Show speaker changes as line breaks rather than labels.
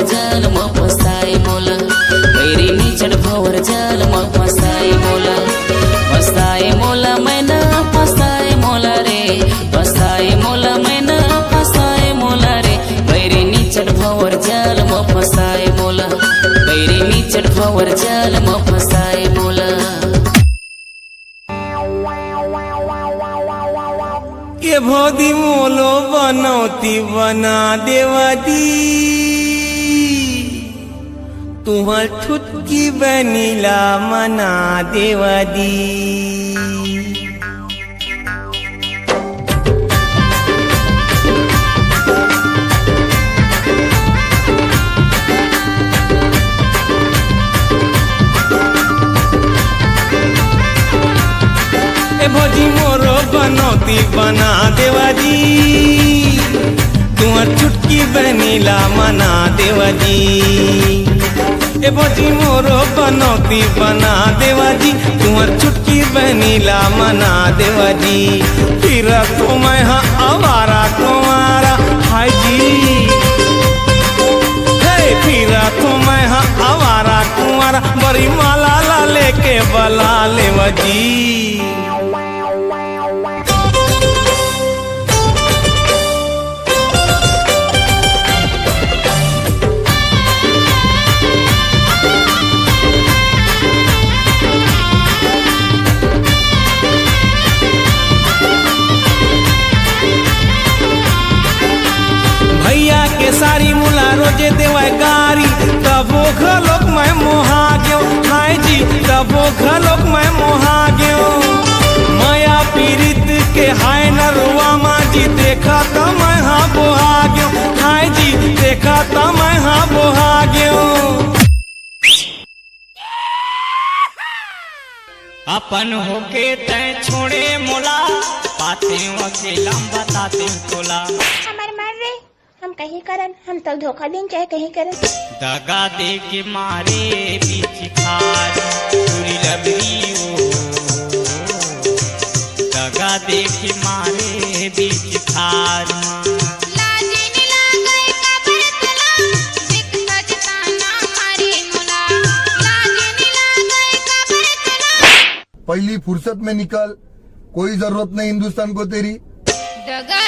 भवर जाल म फसाए मोला बैरी निचड़ भवर जाल म फसाए मोला मैना फसाए मोला रे फसाए मोला मैना फसाए मोला रे बैरी निचड़ भवर जाल म फसाए मोला बैरी निचड़ भवर जाल म फसाए मोला
के भोदी मोलो बनौती बना देवदी तुम्हार ठुटकी बनीला मना देवदी भोजी मोरो बनौती बना देवाजी तुम्हार चुटकी बनीला मना देवाजी ए भोजी मोरो बनौती बना देवाजी तुम्हार चुटकी बनीला मना देवाजी फिर तो मैं हाँ आवारा तुम्हारा हाय जी फिर तो मैं हाँ आवारा तुम्हारा बड़ी माला ला लेके बला लेवाजी सारी मुला रोजे देवा गारी तबो घलोक मैं मोहा गयो हाय जी तबो घलोक मैं मोहा गयो माया पीड़ित के हाय नरुआ माँ जी देखा तो मैं हाँ बोहा गयो हाय जी देखा तो मैं हाँ बोहा गयो
अपन होके तय छोड़े मोला पाते अकेला बताते तोला
हम कहीं करन हम तो धोखा दें चाहे कहीं करन
दगा दे के मारे बीच खार पूरी लबरी ओ दगा दे के मारे बीच खार
पहली फुर्सत में निकल कोई जरूरत नहीं हिंदुस्तान को तेरी
दगा